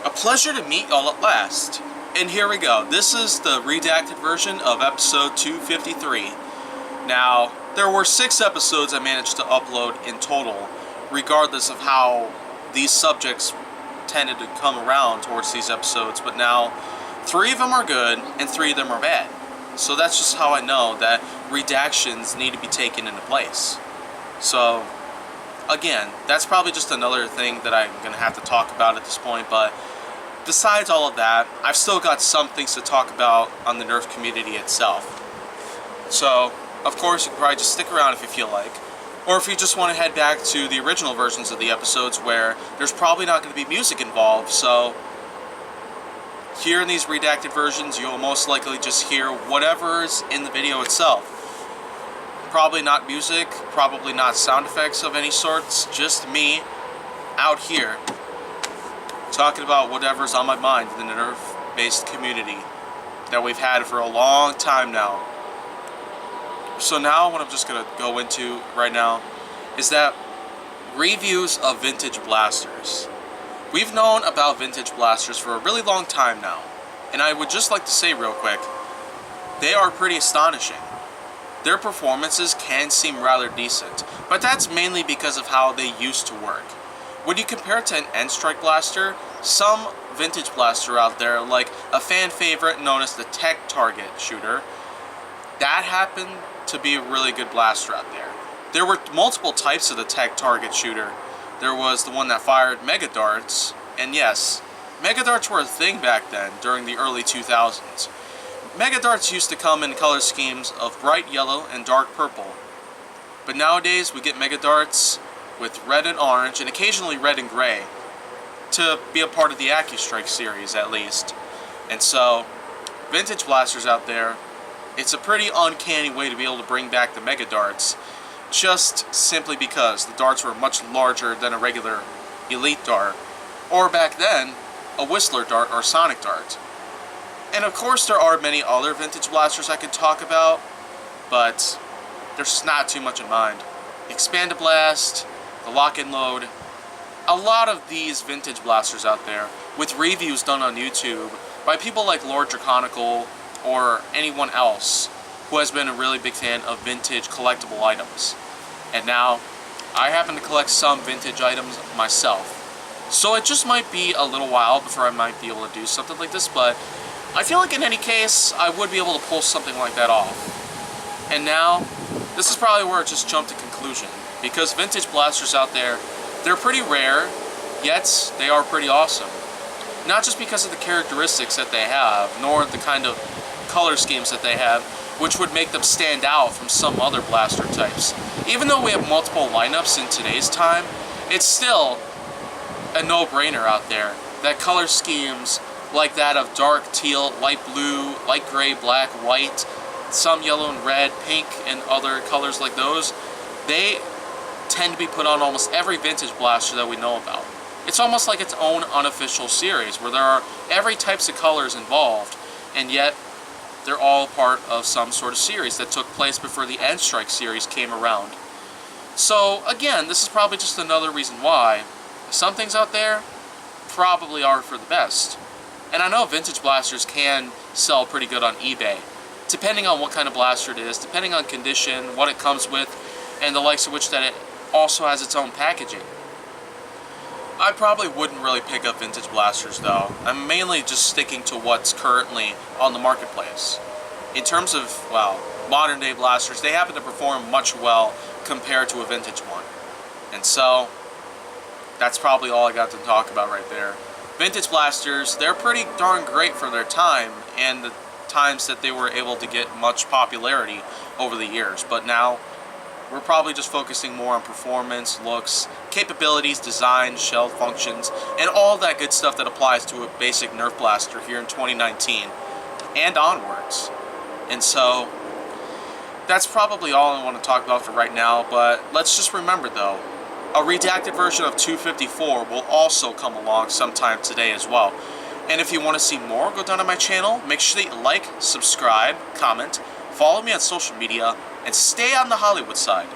A pleasure to meet y'all at last. And here we go. This is the redacted version of episode 253. Now, there were 6 episodes I managed to upload in total, regardless of how these subjects tended to come around towards these episodes, but now 3 of them are good and 3 of them are bad. So that's just how I know that redactions need to be taken into place. So, again, that's probably just another thing that I'm going to have to talk about at this point, but besides all of that, I've still got some things to talk about on the N.S.R community itself. So, of course, you can probably just stick around if you feel like. Or if you just want to head back to the original versions of the episodes where there's probably not going to be music involved, so here in these redacted versions, you'll most likely just hear whatever's in the video itself. Probably not music, probably not sound effects of any sorts, just me out here talking about whatever's on my mind in the N.S.R-based community that we've had for a long time now. So now what I'm just going to go into right now is that reviews of vintage blasters. We've known about vintage blasters for a really long time now, and I would just like to say real quick, they are pretty astonishing. Their performances can seem rather decent, but that's mainly because of how they used to work. When you compare it to an N.S.R blaster, some vintage blaster out there, like a fan favorite known as the Tech Target shooter, that happened to be a really good blaster out there. There were multiple types of the Tech Target shooter. There was the one that fired mega darts, and yes, mega darts were a thing back then during the early 2000s. Mega darts used to come in color schemes of bright yellow and dark purple, but nowadays we get mega darts with red and orange, and occasionally red and gray, to be a part of the AccuStrike series at least. And so, vintage blasters out there, it's a pretty uncanny way to be able to bring back the mega darts, just simply because the darts were much larger than a regular elite dart, or back then, a Whistler dart or Sonic dart. And of course there are many other vintage blasters I could talk about, but there's not too much in mind. The Expand-A-Blast, the Lock and Load, a lot of these vintage blasters out there, with reviews done on YouTube by people like Lord Draconical or anyone else who has been a really big fan of vintage collectible items. And now, I happen to collect some vintage items myself. So it just might be a little while before I might be able to do something like this, but I feel like in any case, I would be able to pull something like that off. And now, this is probably where it just jumped to conclusion, because vintage blasters out there, they're pretty rare, yet they are pretty awesome. Not just because of the characteristics that they have, nor the kind of color schemes that they have, which would make them stand out from some other blaster types. Even though we have multiple lineups in today's time, it's still a no-brainer out there that color schemes like that of dark teal, light blue, light gray, black, white, some yellow and red, pink, and other colors like those, they tend to be put on almost every vintage blaster that we know about. It's almost like its own unofficial series where there are every types of colors involved, and yet they're all part of some sort of series that took place before the N.S.R series came around. So again, this is probably just another reason why some things out there probably are for the best. And I know vintage blasters can sell pretty good on eBay, depending on what kind of blaster it is, depending on condition, what it comes with, and the likes of which that it also has its own packaging. I probably wouldn't really pick up vintage blasters though. I'm mainly just sticking to what's currently on the marketplace. In terms of, well, modern day blasters, they happen to perform much well compared to a vintage one. And so, that's probably all I got to talk about right there. Vintage blasters, they're pretty darn great for their time and the times that they were able to get much popularity over the years. But now, we're probably just focusing more on performance, looks, capabilities, design, shell functions, and all that good stuff that applies to a basic Nerf blaster here in 2019 and onwards. And so, that's probably all I want to talk about for right now, but let's just remember though, a redacted version of 254 will also come along sometime today as well. And if you want to see more, go down to my channel, make sure that you like, subscribe, comment, follow me on social media, and stay on the Hollywood side.